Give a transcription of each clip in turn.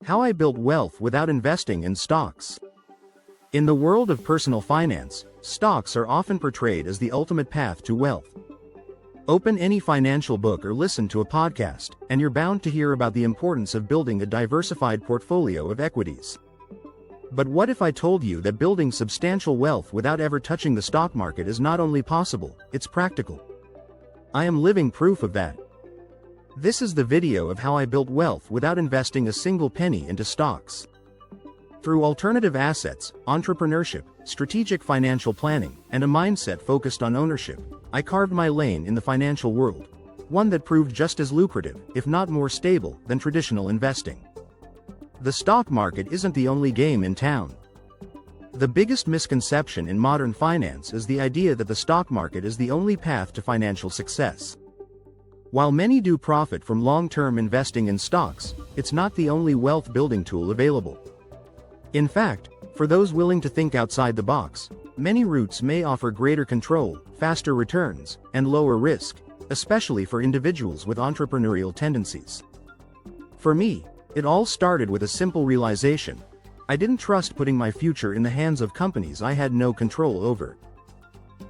How I built wealth without investing in stocks. In the world of personal finance, stocks are often portrayed as the ultimate path to wealth. Open any financial book or listen to a podcast, and you're bound to hear about the importance of building a diversified portfolio of equities. But what if I told you that building substantial wealth without ever touching the stock market is not only possible, it's practical? I am living proof of that. This is the video of how I built wealth without investing a single penny into stocks. Through alternative assets, entrepreneurship, strategic financial planning, and a mindset focused on ownership, I carved my lane in the financial world, one that proved just as lucrative, if not more stable, than traditional investing. The stock market isn't the only game in town. The biggest misconception in modern finance is the idea that the stock market is the only path to financial success. While many do profit from long-term investing in stocks, it's not the only wealth-building tool available. In fact, for those willing to think outside the box, many routes may offer greater control, faster returns, and lower risk, especially for individuals with entrepreneurial tendencies. For me, it all started with a simple realization: I didn't trust putting my future in the hands of companies I had no control over.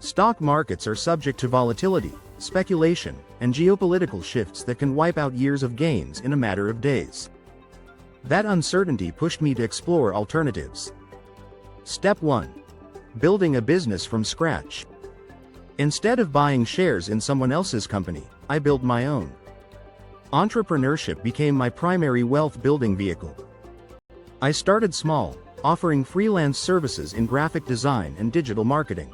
Stock markets are subject to volatility, speculation, and geopolitical shifts that can wipe out years of gains in a matter of days. That uncertainty pushed me to explore alternatives. Step 1. Building a business from scratch. Instead of buying shares in someone else's company, I built my own. Entrepreneurship became my primary wealth-building vehicle. I started small, offering freelance services in graphic design and digital marketing.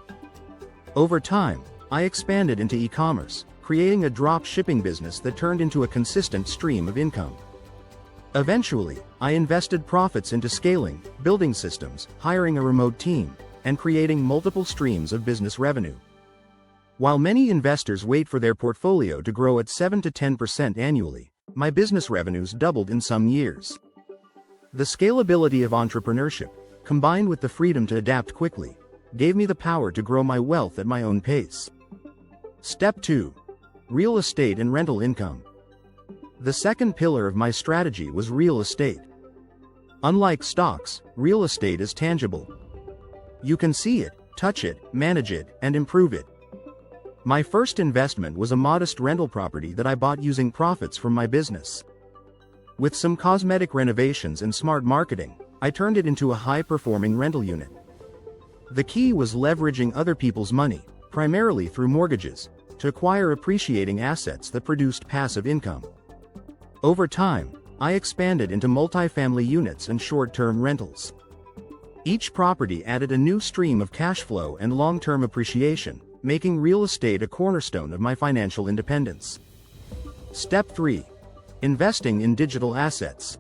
Over time, I expanded into e-commerce, creating a drop shipping business that turned into a consistent stream of income. Eventually, I invested profits into scaling, building systems, hiring a remote team, and creating multiple streams of business revenue. While many investors wait for their portfolio to grow at 7 to 10% annually, my business revenues doubled in some years. The scalability of entrepreneurship, combined with the freedom to adapt quickly, gave me the power to grow my wealth at my own pace. Step 2. Real estate and rental income. The second pillar of my strategy was real estate. Unlike stocks, real estate is tangible. You can see it, touch it, manage it, and improve it. My first investment was a modest rental property that I bought using profits from my business. With some cosmetic renovations and smart marketing, I turned it into a high-performing rental unit. The key was leveraging other people's money, primarily through mortgages, to acquire appreciating assets that produced passive income. Over time, I expanded into multifamily units and short-term rentals. Each property added a new stream of cash flow and long-term appreciation, making real estate a cornerstone of my financial independence. Step 3. Investing in digital assets.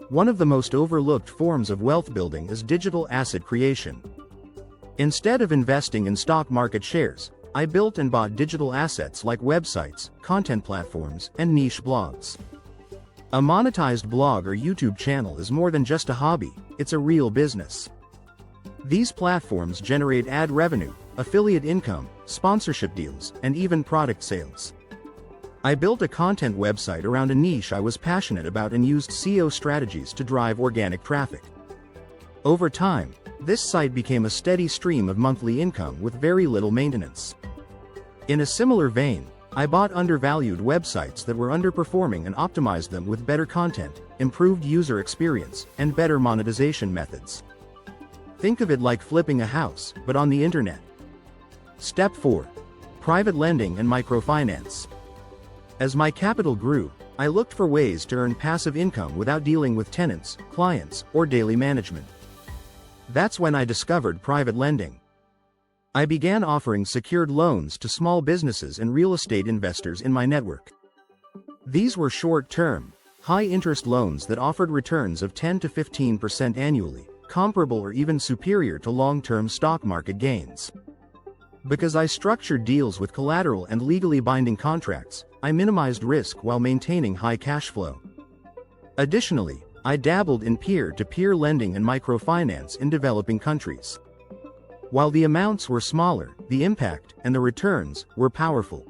One of the most overlooked forms of wealth building is digital asset creation. Instead of investing in stock market shares, I built and bought digital assets like websites, content platforms, and niche blogs. A monetized blog or YouTube channel is more than just a hobby, it's a real business. These platforms generate ad revenue, affiliate income, sponsorship deals, and even product sales. I built a content website around a niche I was passionate about and used SEO strategies to drive organic traffic. Over time, this site became a steady stream of monthly income with very little maintenance. In a similar vein, I bought undervalued websites that were underperforming and optimized them with better content, improved user experience, and better monetization methods. Think of it like flipping a house, but on the internet. Step 4. Private lending and microfinance. As my capital grew, I looked for ways to earn passive income without dealing with tenants, clients, or daily management. That's when I discovered private lending. I began offering secured loans to small businesses and real estate investors in my network. These were short-term, high-interest loans that offered returns of 10 to 15% annually, comparable or even superior to long-term stock market gains. Because I structured deals with collateral and legally binding contracts, I minimized risk while maintaining high cash flow. Additionally, I dabbled in peer-to-peer lending and microfinance in developing countries. While the amounts were smaller, the impact and the returns were powerful.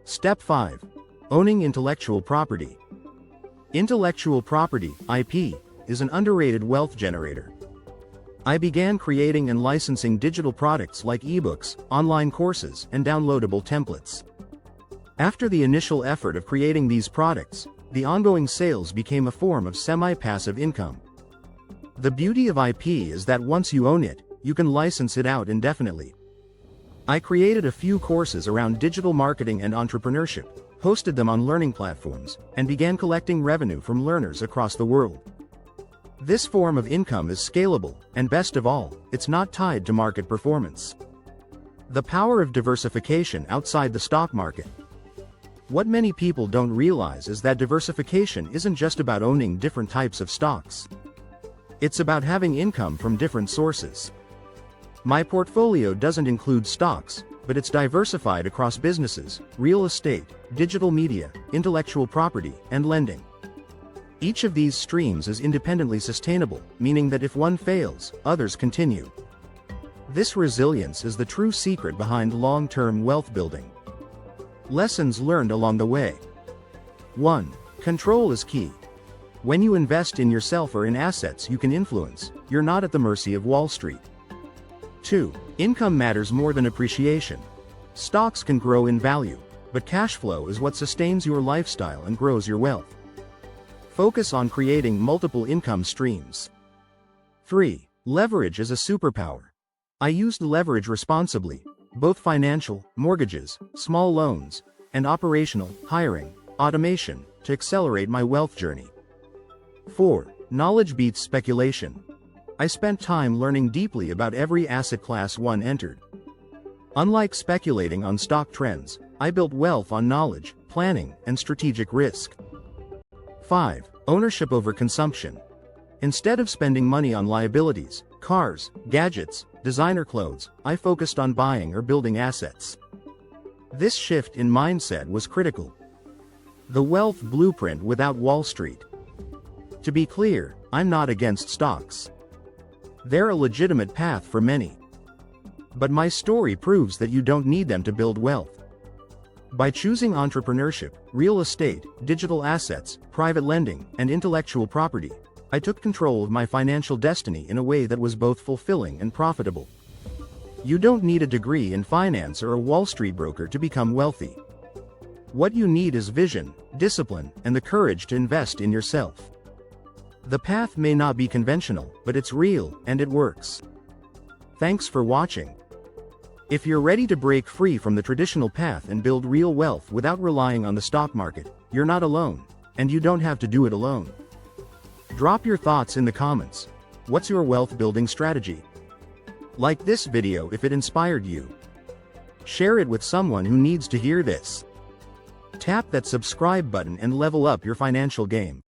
Step 5. Owning intellectual property. Intellectual property, IP, is an underrated wealth generator. I began creating and licensing digital products like ebooks, online courses, and downloadable templates. After the initial effort of creating these products, the ongoing sales became a form of semi-passive income. The beauty of IP is that once you own it, you can license it out indefinitely. I created a few courses around digital marketing and entrepreneurship, hosted them on learning platforms, and began collecting revenue from learners across the world. This form of income is scalable, and best of all, it's not tied to market performance. The power of diversification outside the stock market. What many people don't realize is that diversification isn't just about owning different types of stocks. It's about having income from different sources. My portfolio doesn't include stocks, but it's diversified across businesses, real estate, digital media, intellectual property, and lending. Each of these streams is independently sustainable, meaning that if one fails, others continue. This resilience is the true secret behind long-term wealth building. Lessons learned along the way. 1. Control is key. When you invest in yourself or in assets you can influence, you're not at the mercy of Wall Street. 2. Income matters more than appreciation. Stocks can grow in value, but cash flow is what sustains your lifestyle and grows your wealth. Focus on creating multiple income streams. 3. Leverage is a superpower. I used leverage responsibly, both financial, mortgages, small loans, and operational, hiring, automation, to accelerate my wealth journey. 4. Knowledge beats speculation. I spent time learning deeply about every asset class one entered. Unlike speculating on stock trends, I built wealth on knowledge, planning, and strategic risk. 5. Ownership over consumption. Instead of spending money on liabilities, cars, gadgets, designer clothes, I focused on buying or building assets. This shift in mindset was critical. The wealth blueprint without Wall Street. To be clear, I'm not against stocks. They're a legitimate path for many. But my story proves that you don't need them to build wealth. By choosing entrepreneurship, real estate, digital assets, private lending, and intellectual property, I took control of my financial destiny in a way that was both fulfilling and profitable. You don't need a degree in finance or a Wall Street broker to become wealthy. What you need is vision, discipline, and the courage to invest in yourself. The path may not be conventional, but it's real, and it works. Thanks for watching. If you're ready to break free from the traditional path and build real wealth without relying on the stock market, you're not alone, and you don't have to do it alone. Drop your thoughts in the comments. What's your wealth building strategy? Like this video if it inspired you. Share it with someone who needs to hear this. Tap that subscribe button and level up your financial game.